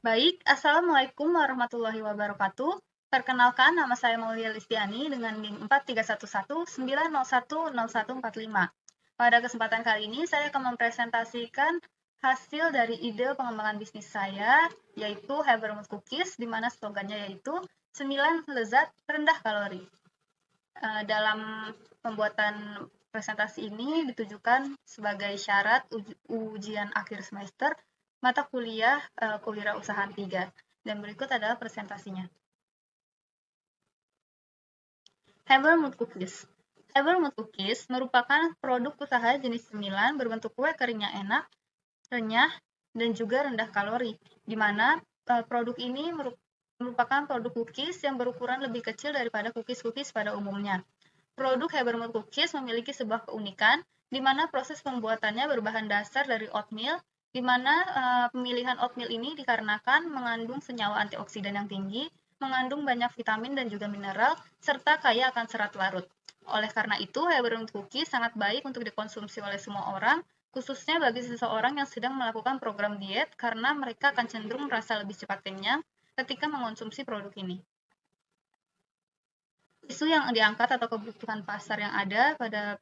Baik, Assalamualaikum warahmatullahi wabarakatuh. Perkenalkan, nama saya Maulia Listiani dengan NIM 431190100145. Pada kesempatan kali ini, saya akan mempresentasikan hasil dari ide pengembangan bisnis saya, yaitu Habermas Cookies, di mana slogannya yaitu 9 lezat rendah kalori. Dalam pembuatan presentasi ini ditujukan sebagai syarat ujian akhir semester mata kuliah Kewirausahaan 3. Dan berikut adalah presentasinya. Habermas Cookies. Habermas Cookies merupakan produk usaha jenis cemilan berbentuk kue kering yang enak, renyah, dan juga rendah kalori, di mana produk ini merupakan produk cookies yang berukuran lebih kecil daripada cookies-cookies pada umumnya. Produk Habermas Cookies memiliki sebuah keunikan, di mana proses pembuatannya berbahan dasar dari oatmeal, di mana pemilihan oatmeal ini dikarenakan mengandung senyawa antioksidan yang tinggi, mengandung banyak vitamin dan juga mineral, serta kaya akan serat larut. Oleh karena itu, Habermas Cookies sangat baik untuk dikonsumsi oleh semua orang, khususnya bagi seseorang yang sedang melakukan program diet karena mereka akan cenderung merasa lebih cepat kenyang ketika mengonsumsi produk ini. Isu yang diangkat atau kebutuhan pasar yang ada pada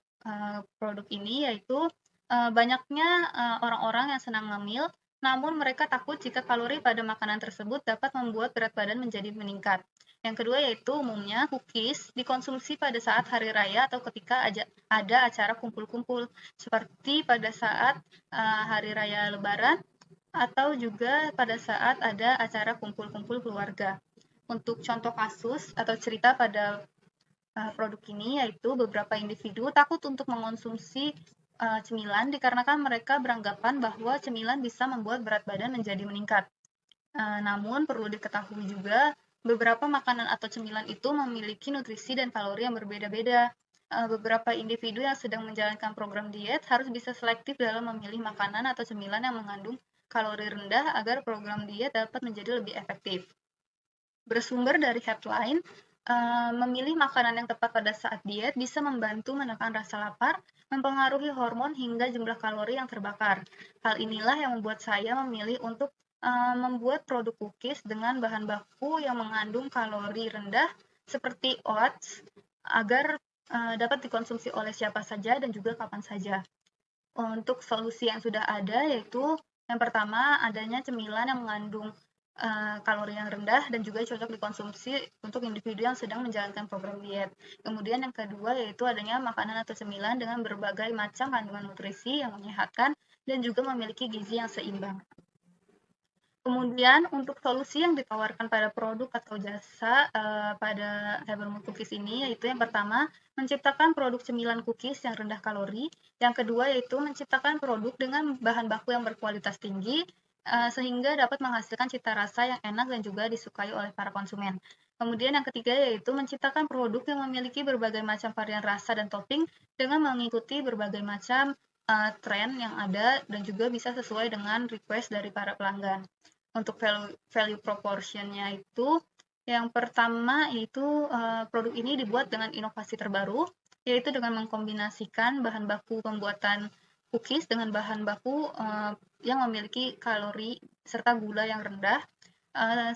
produk ini yaitu banyaknya orang-orang yang senang ngemil, namun mereka takut jika kalori pada makanan tersebut dapat membuat berat badan menjadi meningkat. Yang kedua yaitu umumnya cookies dikonsumsi pada saat hari raya atau ketika ada acara kumpul-kumpul, seperti pada saat hari raya Lebaran atau juga pada saat ada acara kumpul-kumpul keluarga. Untuk contoh kasus atau cerita pada produk ini yaitu beberapa individu takut untuk mengonsumsi cemilan dikarenakan mereka beranggapan bahwa cemilan bisa membuat berat badan menjadi meningkat. Namun perlu diketahui juga beberapa makanan atau cemilan itu memiliki nutrisi dan kalori yang berbeda-beda. Beberapa individu yang sedang menjalankan program diet harus bisa selektif dalam memilih makanan atau cemilan yang mengandung kalori rendah agar program diet dapat menjadi lebih efektif. Bersumber dari headline, memilih makanan yang tepat pada saat diet bisa membantu menekan rasa lapar, mempengaruhi hormon hingga jumlah kalori yang terbakar. Hal inilah yang membuat saya memilih untuk membuat produk cookies dengan bahan baku yang mengandung kalori rendah seperti oats agar dapat dikonsumsi oleh siapa saja dan juga kapan saja. Untuk solusi yang sudah ada yaitu yang pertama adanya cemilan yang mengandung kalori yang rendah dan juga cocok dikonsumsi untuk individu yang sedang menjalankan program diet. Kemudian yang kedua yaitu adanya makanan atau cemilan dengan berbagai macam kandungan nutrisi yang menyehatkan dan juga memiliki gizi yang seimbang. Kemudian untuk solusi yang ditawarkan pada produk atau jasa pada Habermas Cookies ini yaitu yang pertama menciptakan produk cemilan cookies yang rendah kalori, yang kedua yaitu menciptakan produk dengan bahan baku yang berkualitas tinggi sehingga dapat menghasilkan cita rasa yang enak dan juga disukai oleh para konsumen. Kemudian yang ketiga yaitu menciptakan produk yang memiliki berbagai macam varian rasa dan topping dengan mengikuti berbagai macam tren yang ada dan juga bisa sesuai dengan request dari para pelanggan. Untuk value proportion-nya itu yang pertama yaitu produk ini dibuat dengan inovasi terbaru, yaitu dengan mengkombinasikan bahan baku pembuatan cookies dengan bahan baku yang memiliki kalori serta gula yang rendah,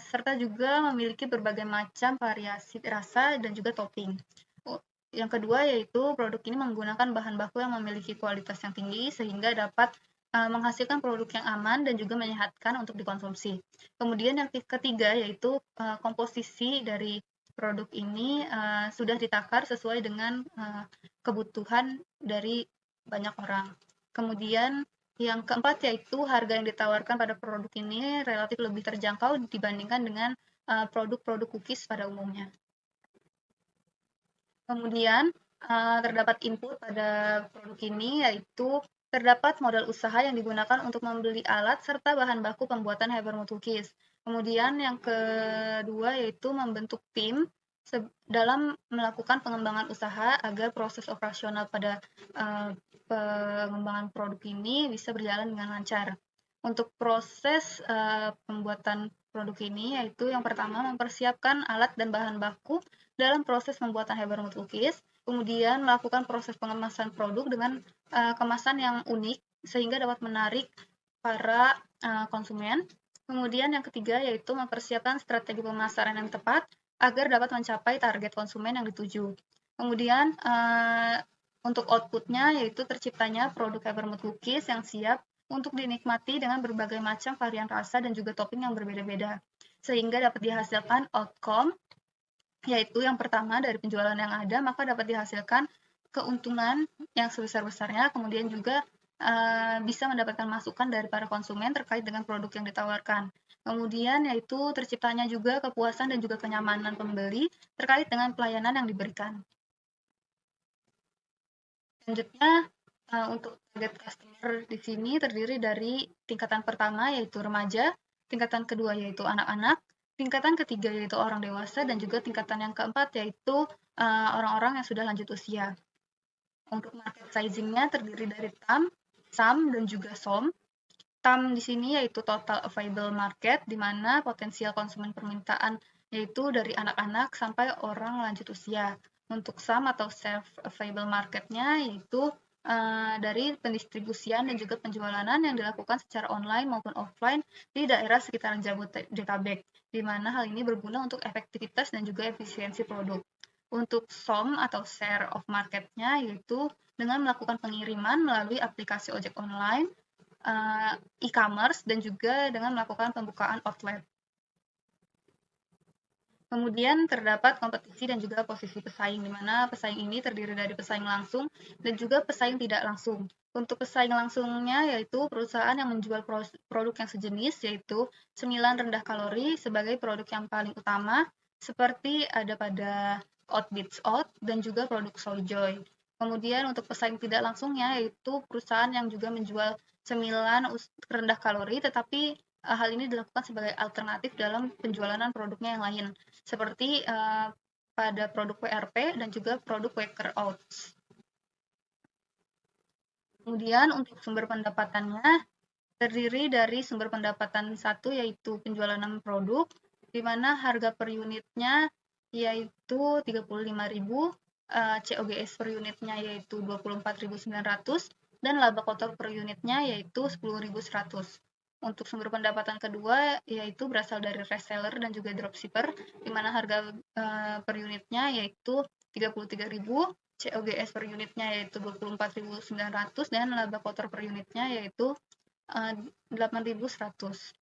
serta juga memiliki berbagai macam variasi rasa dan juga topping. Yang kedua yaitu produk ini menggunakan bahan baku yang memiliki kualitas yang tinggi sehingga dapat menghasilkan produk yang aman dan juga menyehatkan untuk dikonsumsi. Kemudian yang ketiga yaitu komposisi dari produk ini sudah ditakar sesuai dengan kebutuhan dari banyak orang. Kemudian yang keempat yaitu harga yang ditawarkan pada produk ini relatif lebih terjangkau dibandingkan dengan produk-produk cookies pada umumnya. Kemudian terdapat input pada produk ini yaitu terdapat modal usaha yang digunakan untuk membeli alat serta bahan baku pembuatan Habermas Cookies. Kemudian yang kedua yaitu membentuk tim dalam melakukan pengembangan usaha agar proses operasional pada pengembangan produk ini bisa berjalan dengan lancar. Untuk proses pembuatan produk ini yaitu yang pertama mempersiapkan alat dan bahan baku dalam proses pembuatan Habermas Cookies, kemudian melakukan proses pengemasan produk dengan kemasan yang unik sehingga dapat menarik para konsumen. Kemudian yang ketiga yaitu mempersiapkan strategi pemasaran yang tepat agar dapat mencapai target konsumen yang dituju. Kemudian untuk outputnya yaitu terciptanya produk Havermood Cookies yang siap untuk dinikmati dengan berbagai macam varian rasa dan juga topping yang berbeda-beda. Sehingga dapat dihasilkan outcome, yaitu yang pertama dari penjualan yang ada, maka dapat dihasilkan keuntungan yang sebesar-besarnya, kemudian juga bisa mendapatkan masukan dari para konsumen terkait dengan produk yang ditawarkan. Kemudian yaitu terciptanya juga kepuasan dan juga kenyamanan pembeli terkait dengan pelayanan yang diberikan. Selanjutnya, untuk target customer di sini terdiri dari tingkatan pertama yaitu remaja, tingkatan kedua yaitu anak-anak, tingkatan ketiga yaitu orang dewasa, dan juga tingkatan yang keempat yaitu orang-orang yang sudah lanjut usia. Untuk market sizing-nya terdiri dari TAM, SAM, dan juga SOM. TAM di sini yaitu Total Available Market, di mana potensial konsumen permintaan yaitu dari anak-anak sampai orang lanjut usia. Untuk SAM atau Self Available Market-nya yaitu dari pendistribusian dan juga penjualan yang dilakukan secara online maupun offline di daerah sekitaran Jabodetabek, di mana hal ini berguna untuk efektivitas dan juga efisiensi produk. Untuk SOM atau Share of Market-nya yaitu dengan melakukan pengiriman melalui aplikasi ojek online, e-commerce, dan juga dengan melakukan pembukaan outlet. Kemudian terdapat kompetisi dan juga posisi pesaing, di mana pesaing ini terdiri dari pesaing langsung dan juga pesaing tidak langsung. Untuk pesaing langsungnya yaitu perusahaan yang menjual produk yang sejenis, yaitu cemilan rendah kalori sebagai produk yang paling utama, seperti ada pada Oat Beats Oat dan juga produk Soyjoy. Kemudian untuk pesaing tidak langsungnya yaitu perusahaan yang juga menjual cemilan rendah kalori, tetapi hal ini dilakukan sebagai alternatif dalam penjualan produknya yang lain, seperti pada produk WRP dan juga produk Quaker Oats. Kemudian untuk sumber pendapatannya terdiri dari sumber pendapatan satu yaitu penjualan 6 produk, di mana harga per unitnya yaitu 35.000, COGS per unitnya yaitu 24.900, dan laba kotor per unitnya yaitu 10.100. Untuk sumber pendapatan kedua yaitu berasal dari reseller dan juga dropshipper, di mana harga per unitnya yaitu 33.000, COGS per unitnya yaitu 24.900, dan laba kotor per unitnya yaitu 8.100.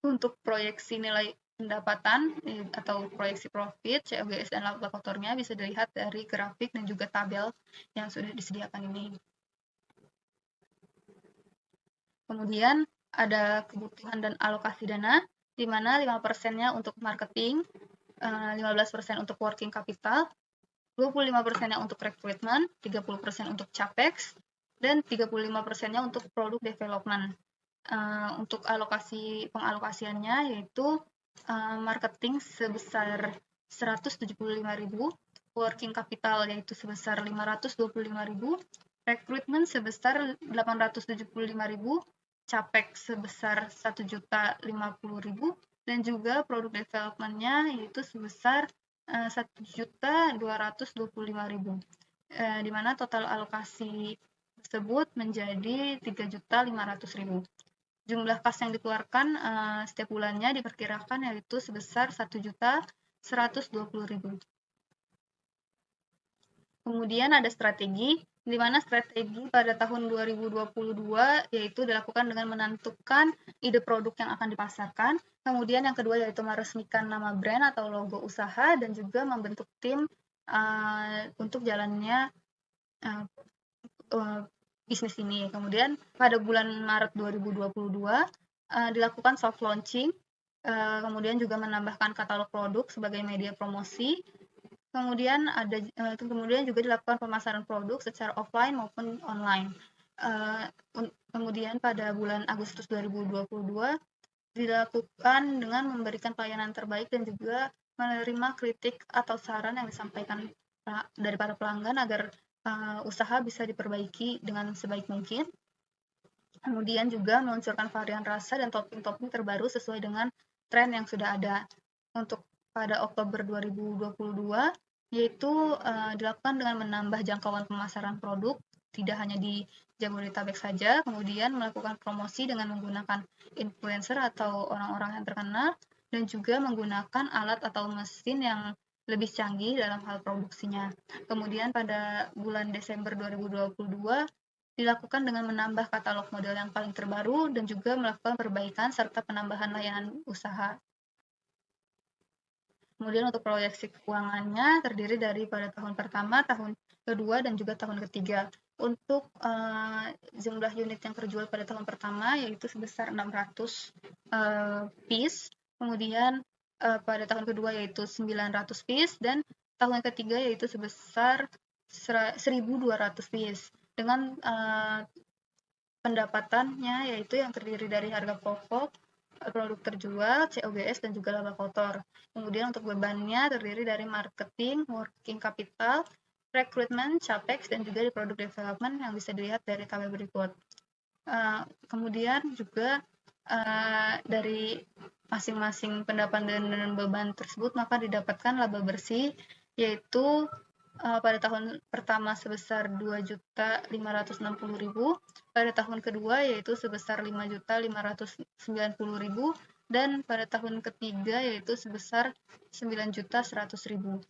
Untuk proyeksi nilai pendapatan atau proyeksi profit, COGS, dan laba kotornya bisa dilihat dari grafik dan juga tabel yang sudah disediakan ini. Kemudian ada kebutuhan dan alokasi dana, di mana 5%-nya untuk marketing, 15% untuk working capital, 25%-nya untuk recruitment, 30% untuk capex, dan 35%-nya untuk product development. Untuk pengalokasiannya yaitu marketing sebesar 175.000, working capital yaitu sebesar 525.000, recruitment sebesar 875.000, capex sebesar 1.050.000, dan juga produk development-nya yaitu sebesar 1.225.000, di mana total alokasi tersebut menjadi 3.500.000. Jumlah kas yang dikeluarkan setiap bulannya diperkirakan yaitu sebesar 1.120.000. Kemudian ada strategi, di mana strategi pada tahun 2022 yaitu dilakukan dengan menentukan ide produk yang akan dipasarkan. Kemudian yang kedua yaitu meresmikan nama brand atau logo usaha dan juga membentuk tim untuk jalannya bisnis ini. Kemudian pada bulan Maret 2022 dilakukan soft launching, kemudian juga menambahkan katalog produk sebagai media promosi. Kemudian juga dilakukan pemasaran produk secara offline maupun online. Kemudian pada bulan Agustus 2022 dilakukan dengan memberikan pelayanan terbaik dan juga menerima kritik atau saran yang disampaikan dari para pelanggan agar usaha bisa diperbaiki dengan sebaik mungkin. Kemudian juga meluncurkan varian rasa dan topping-topping terbaru sesuai dengan tren yang sudah ada. Untuk pada Oktober 2022 yaitu dilakukan dengan menambah jangkauan pemasaran produk tidak hanya di Jabodetabek saja, kemudian melakukan promosi dengan menggunakan influencer atau orang-orang yang terkenal, dan juga menggunakan alat atau mesin yang lebih canggih dalam hal produksinya. Kemudian pada bulan Desember 2022 dilakukan dengan menambah katalog model yang paling terbaru dan juga melakukan perbaikan serta penambahan layanan usaha. Kemudian untuk proyeksi keuangannya terdiri dari pada tahun pertama, tahun kedua, dan juga tahun ketiga. Untuk jumlah unit yang terjual pada tahun pertama yaitu sebesar 600 piece, kemudian pada tahun kedua yaitu 900 piece, dan tahun ketiga yaitu sebesar 1.200 piece. Dengan pendapatannya yaitu yang terdiri dari harga pokok, produk terjual, COGS, dan juga laba kotor. Kemudian untuk bebannya terdiri dari marketing, working capital, recruitment, capex, dan juga di product development yang bisa dilihat dari tabel berikut. Kemudian juga dari masing-masing pendapatan dan beban tersebut maka didapatkan laba bersih yaitu pada tahun pertama sebesar 2.560.000, pada tahun kedua yaitu sebesar 5.590.000, dan pada tahun ketiga yaitu sebesar 9.100.000.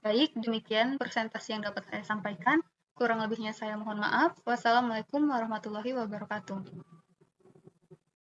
Baik, demikian presentasi yang dapat saya sampaikan. Kurang lebihnya saya mohon maaf. Wassalamualaikum warahmatullahi wabarakatuh.